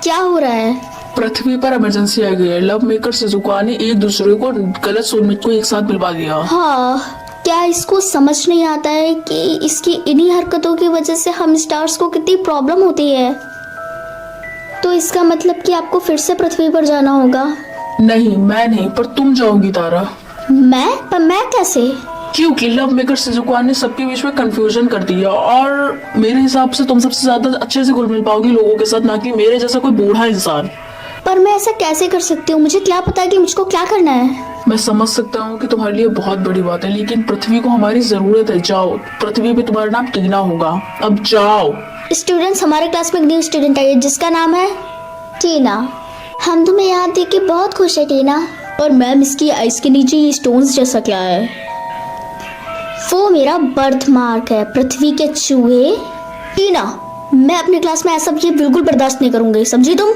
क्या हो रहा है? पृथ्वी पर इमरजेंसी आ गई है। लव मेकर शिजुका ने एक दूसरे को गलत सोलमेट को एक साथ मिलवा दिया। हाँ, क्या इसको समझ नहीं आता है कि इसकी इन्हीं हरकतों की वजह से हम स्टार्स को कितनी प्रॉब्लम होती है। तो इसका मतलब कि आपको फिर से पृथ्वी पर जाना होगा। नहीं, मैं नहीं, पर तुम जाओगी तारा। पर मैं कैसे? क्योंकि लव मेकर शिजुका ने सबके बीच में कंफ्यूजन कर दिया और मेरे हिसाब से तुम सबसे ज्यादा अच्छे से घुल मिल पाओगी लोगों के साथ, ना कि मेरे जैसा कोई बूढ़ा इंसान। पर मैं ऐसा कैसे कर सकती हूँ? मुझे क्या पता है कि मुझको क्या करना है। मैं समझ सकता हूँ कि तुम्हारे लिए बहुत बड़ी बात है, लेकिन पृथ्वी को हमारी जरूरत है। जाओ, पृथ्वी पे तुम्हारा नाम टीना होगा। अब जाओ। स्टूडेंट्स, हमारे क्लास में एक न्यू स्टूडेंट आई है जिसका नाम है टीना। हम तुम्हें यहाँ देख के बहुत खुश है टीना। और मैम, इसकी आइस के नीचे ये स्टोन्स जैसा क्या है? वो मेरा बर्थ मार्क है, पृथ्वी के चूहे। टीना, मैं अपने क्लास में ऐसा ये बिल्कुल बर्दाश्त नहीं करूंगी, समझी तुम?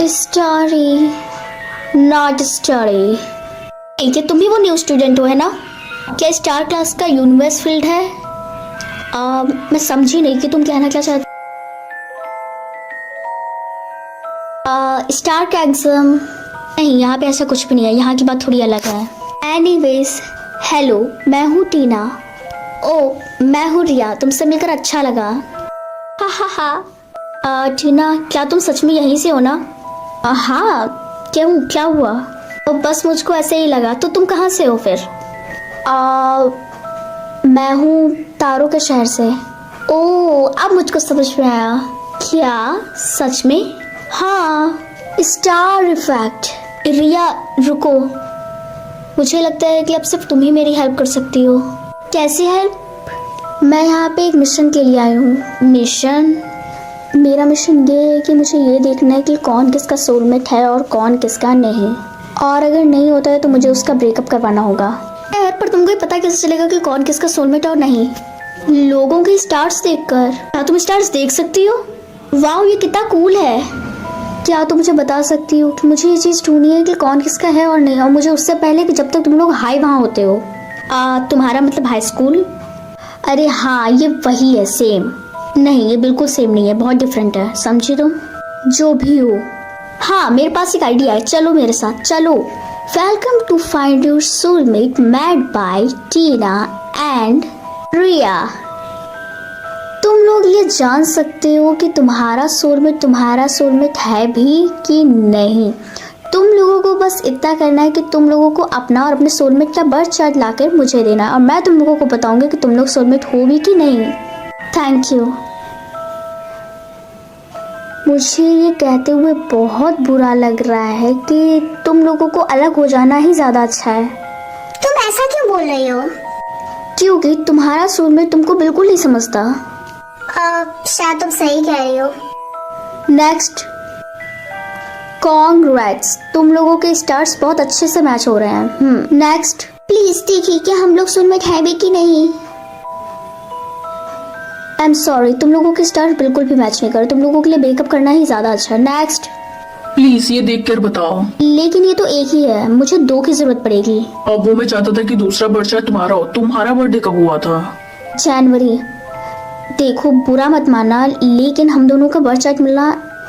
Starry, not starry. क्या तुम भी वो न्यू स्टूडेंट हो, है ना? क्या स्टार क्लास का यूनिवर्स फील्ड है? मैं समझी नहीं कि तुम कहना क्या चाहते। स्टार का एग्जाम नहीं, यहाँ पे ऐसा कुछ भी नहीं है। यहाँ की बात थोड़ी अलग है। एनीवेज, हेलो, मैं हूँ टीना। ओ, मैं हूँ रिया। तुमसे मिलकर अच्छा लगा। हा हा हा। टीना, क्या तुम सच में यहीं से हो ना? हाँ, क्यों, क्या हुआ? तो बस मुझको ऐसे ही लगा। तो तुम कहाँ से हो फिर? मैं हूँ तारों के शहर से। ओ, अब मुझको समझ में आया। क्या सच में? हाँ, स्टार इफेक्ट। रिया, रुको। मुझे लगता है कि अब सिर्फ तुम ही मेरी हेल्प कर सकती हो। कैसी हेल्प? मैं यहाँ पे एक मिशन के लिए आई हूँ। मिशन? मेरा मिशन ये है कि मुझे ये देखना है कि कौन किसका सोलमेट है और कौन किसका नहीं। और अगर नहीं होता है तो मुझे उसका ब्रेकअप करवाना होगा। पर तुमको ही पता कैसे चलेगा कि कौन किसका सोलमेट है और नहीं? लोगों के स्टार्स देखकर। क्या तुम स्टार्स देख सकती हो? वाह, ये कितना कूल है। क्या तुम मुझे बता सकती हो कि मुझे ये चीज़ ढूंढनी है कि कौन किसका है और नहीं, और मुझे उससे पहले कि जब तक तुम लोग हाई वहाँ होते हो। तुम्हारा मतलब हाई स्कूल? अरे हाँ, ये वही है, सेम। नहीं, ये बिल्कुल सेम नहीं है, बहुत डिफरेंट है, समझी तुम? जो भी हो। हाँ, मेरे पास एक आइडिया है, चलो मेरे साथ, चलो। Welcome to find your soulmate made by Tina and Riya. तुम लोग ये जान सकते हो कि तुम्हारा सोलमेट है भी कि नहीं। तुम लोगों को बस इतना करना है कि तुम लोगों को अपना और अपने सोलमेट का बर्थ चार्ट लाकर मुझे देना, और मैं तुम लोगों को बताऊंगी कि तुम लोग सोलमेट हो भी कि नहीं। Thank you. मुझे ये कहते हुए बहुत बुरा लग रहा है कि तुम लोगों को अलग हो जाना ही ज़्यादा अच्छा है। तुम ऐसा क्यों बोल रही हो? क्योंकि तुम्हारा सोलमेट तुमको बिल्कुल नहीं समझता। शायद तुम सही कह रही हो। नेक्स्ट, कॉन्ग्रेट्स, तुम लोगों के स्टार्स बहुत अच्छे से मैच हो रहे हैं। नेक्स्ट, प्लीज देखिए कि हम लोग सोलमेट है भी कि नहीं। आई एम सॉरी, तुम लोगों के स्टार्स बिल्कुल भी मैच नहीं कर रहे। तुम लोगों के लिए ब्रेकअप करना ही ज्यादा अच्छा है। नेक्स्ट, प्लीज ये देख कर बताओ। लेकिन ये तो एक ही है, मुझे दो की जरूरत पड़ेगी। अब वो मैं चाहता था कि दूसरा बर्थ चार्ट तुम्हारा हो। तुम्हारा बर्थडे कब हुआ था? जनवरी। देखो, बुरा मत मानना, लेकिन हम दोनों का बर्थ चार्ट मिलना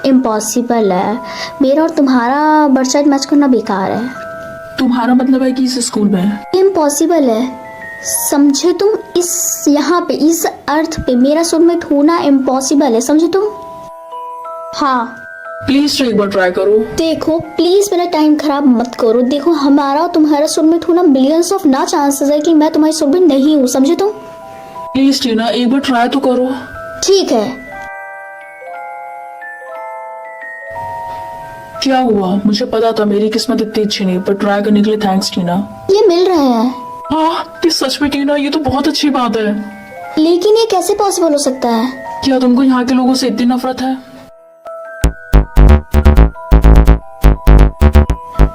इम्पॉसिबल है। मेरा और तुम्हारा बर्थ चार्ट मैच करना बेकार है। तुम्हारा मतलब है कि इस स्कूल में? इम्पॉसिबल है, समझे तुम? इस यहाँ पे, इस अर्थ पे मेरा सोलमेट होना इम्पॉसिबल है, समझे तुम? हाँ, प्लीज एक बार ट्राई करो। देखो प्लीज मेरा टाइम खराब मत करो। देखो, हमारा और तुम्हारा सोलमेट होना मिलियंस ऑफ ना चांसेस है कि मैं तुम्हारी सोलमेट नहीं हूँ, समझे तुम? प्लीज टीना, एक बार ट्राई तो करो। ठीक है। क्या हुआ? मुझे पता था मेरी किस्मत इतनी अच्छी नहीं, पर ट्राई करने के लिए थैंक्स टीना। ये मिल रहे हैं। हाँ, कि सच में टीना, ये तो बहुत अच्छी बात है। लेकिन ये कैसे पॉसिबल हो सकता है? क्या तुमको यहाँ के लोगों से इतनी नफरत है?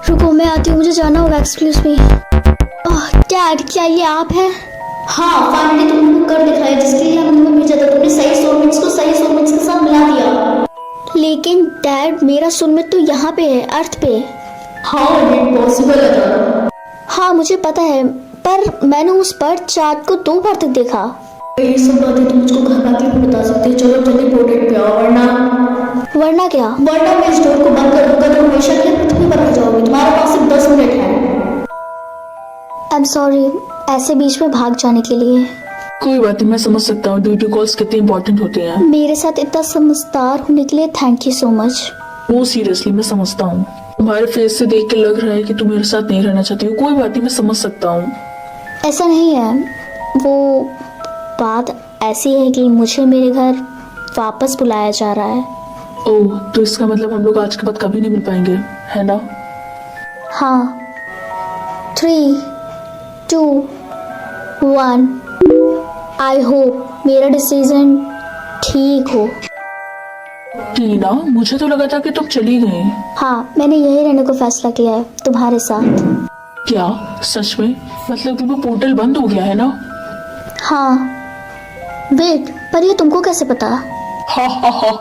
रुको, मैं आती हूँ, मुझे जाना होगा। Excuse me. डैड, क्या ये आप हैं? हाँ, फाइनली तुमने कर दिखाया जिसके लिए हम तुम्हें भेजा था। तुमने सही सोलमेट्स को सही सोलमेट्स के साथ मिला दिया। लेकिन डैड, मेरा सोलमेट तो यहाँ पे है, अर्थ पे। हाँ, ये पॉसिबल है। हाँ, मुझे पता है, पर मैंने उस बर्थ चार्ट को 2 बार तक देखा। ये सब बातें तुम मुझको घर आके भी बता सकते हो। चलो जल्दी पोर्ट्रेट पे आओ, वरना वरना क्या? वरना मैं इस डोर को बंद कर दूंगा तो हमेशा के लिए पृथ्वी पर रह जाओगे। तुम्हारे पास सिर्फ 10 मिनट है। आई एम सॉरी ऐसे बीच में भाग जाने के लिए। कोई बात नहीं, मैं समझ सकता हूँ ड्यूटी कॉल्स कितनी इंपॉर्टेंट होती हैं। मेरे साथ इतना समझदार होने के लिए थैंक यू सो मच। वो सीरियसली मैं समझता हूँ, तुम्हारे फेस से देख के लग रहा है कि तुम मेरे साथ नहीं रहना चाहती हो। कोई बात नहीं, मैं समझ सकता हूँ। ऐसा नहीं है, वो बात ऐसी है कि मुझे मेरे घर वापस बुलाया जा रहा है। ओह, तो इसका मतलब हम लोग आज के बाद कभी नहीं मिल पाएंगे, है ना? हाँ 3, 2, 1 आई होप मेरा डिसीजन ठीक हो। टीना, मुझे तो लगा था कि तुम चली गई। हाँ मैंने यही रहने को फैसला किया है तुम्हारे साथ। क्या सच में? मतलब कि वो पोर्टल बंद हो गया है ना? हाँ वेट, पर ये तुमको कैसे पता? हा हा हा।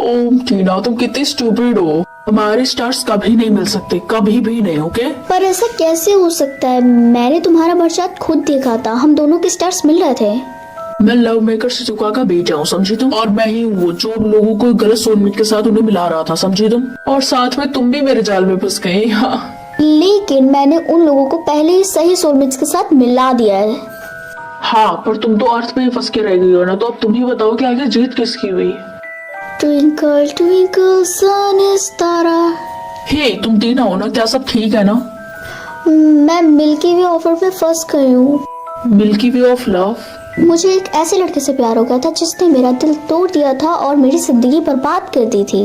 ओह टीना, तुम कितनी स्टूपिड हो। हमारे स्टार्स कभी नहीं मिल सकते, कभी भी नहीं। ओके, पर ऐसा कैसे हो सकता है? मैंने तुम्हारा बरसात खुद देखा था, हम दोनों के स्टार्स मिल रहे थे। मैं लव मेकर शिजुका का बेटा हूँ, समझी तुम? और मैं ही हूँ वो जो लोगों को गलत सोलमेट के साथ उन्हें मिला रहा था, समझी तुम? और साथ में तुम भी मेरे जाल में फंस गई। हाँ, लेकिन मैंने उन लोगों को पहले ही सही सोलमेट्स के साथ मिला दिया है। हाँ, पर तुम तो अर्थ में ही फंस के रह गई हो ना। तो अब तुम ही बताओ कि आगे जीत किसकी हुई? ट्विंकल ट्विंकल सन स्टारा। हे, तुम टीना हो ना? क्या सब ठीक है ना? मैं मिल्की वे ऑफर पे फंस गई हूँ। Milky way of love? मुझे एक ऐसे लड़के से प्यार हो गया था जिसने मेरा दिल तोड़ दिया था और मेरी जिंदगी बर्बाद कर दी थी।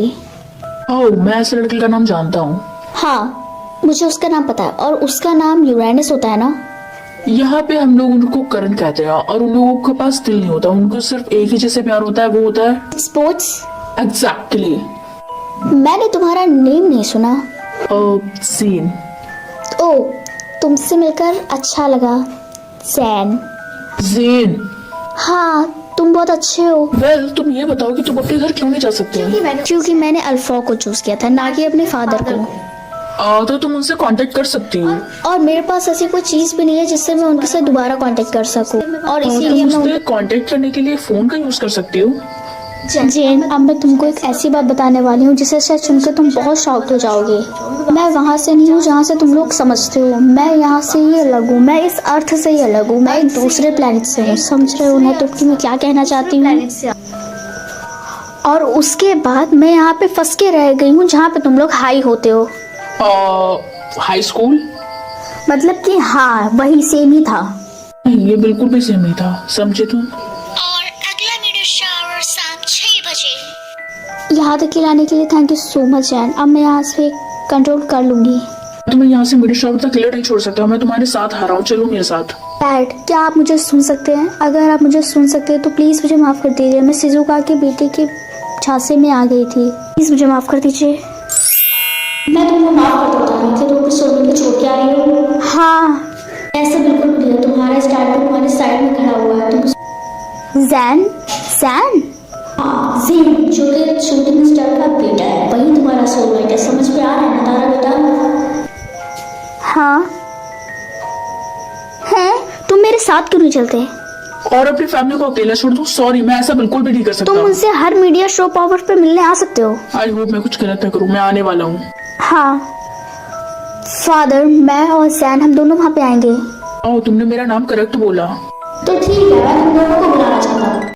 ओह, मैं ऐसे लड़के का नाम जानता हूँ। हाँ मुझे उसका नाम पता है, और उसका नाम यूरेनस होता है ना। यहाँ पे हम लोग उनको करण कहते हैं, और उन लोगों के पास दिल नहीं होता, उनको सिर्फ एक ही जैसे प्यार होता है, वो होता है स्पोर्ट्स। एग्जैक्टली। मैंने तुम्हारा नेम नहीं सुना। सीन। ओ, तुमसे मिलकर अच्छा लगा जैन। जेन। हाँ तुम बहुत अच्छे हो। वेल, तुम ये बताओ कि तुम अपने घर क्यों नहीं जा सकते हो? क्योंकि मैंने अल्फा को चूज किया था, ना कि अपने फादर को। तो तुम उनसे कांटेक्ट कर सकती हो। और मेरे पास ऐसी कोई चीज भी नहीं है जिससे मैं उनके साथ दोबारा कांटेक्ट कर सकूं, और इसीलिए तुम मैं उससे कांटेक्ट करने के लिए फोन का यूज कर सकती हो। जेन, अब मैं तुमको एक ऐसी बात बताने वाली हूँ जिसे शायद सुनकर तुम बहुत शॉक्ड हो जाओगे। मैं वहाँ से नहीं हूँ जहाँ से तुम लोग समझते हो। मैं यहाँ से ही अलग हूँ, मैं इस अर्थ से ही अलग हूँ, मैं एक दूसरे प्लेनेट से हूँ। समझ रहे हो ना तुम कि मैं क्या कहना चाहती हूँ? और उसके बाद मैं यहाँ पे फंस के रह गई हूँ जहाँ पे तुम लोग हाई होते हो। High school? मतलब कि हाँ वही सेम ही था। नहीं, ये बिल्कुल भी सेम नहीं था, समझे तुम? और अगला वीडियो शावर शाम 6 बजे। यहाँ तक लाने के लिए thank you so much Jain. अब मैं यहाँ से कंट्रोल कर लूंगी। तुम्हें यहाँ से मेरे शॉप तक अकेले नहीं छोड़ सकता, मैं तुम्हारे साथ आ रहा हूँ, चलो मेरे साथ। डैड, क्या आप मुझे सुन सकते हैं? अगर आप मुझे सुन सकते हैं तो प्लीज मुझे माफ कर दीजिए। मैं शिजुका के बेटे के झांसे में आ गई थी, प्लीज मुझे माफ कर दीजिए। मैं तुमको माफ कर देता हूँ कि तुम अपने सोने को छोड़ के आ रही हो। हाँ ऐसा बिल्कुल नहीं है, तुम्हारा स्टार्टर तुम्हारे साइड में खड़ा हुआ है। तुम जैन? जैन? हाँ जीन, जो कि शूटिंग स्टार का बेटा है, वही तुम्हारा सोलमेट है। समझ में आ रहा है ना तारा बेटा? हाँ है। तुम मेरे साथ क्यों नहीं चलते? और अपनी फैमिली को अकेला छोड़ दूँ? सॉरी, मैं ऐसा बिल्कुल भी नहीं कर सकता। तुम मुझसे हर मीडिया शो पावर पे मिलने आ सकते हो। आई होप मैं कुछ गलत ना करूँ, मैं आने वाला हूँ। हाँ फादर, मैं और जैन हम दोनों वहाँ पे आएंगे। तुमने मेरा नाम करेक्ट बोला। तो ठीक है, मैं तुम दोनों को बुलाना चाहता हूँ।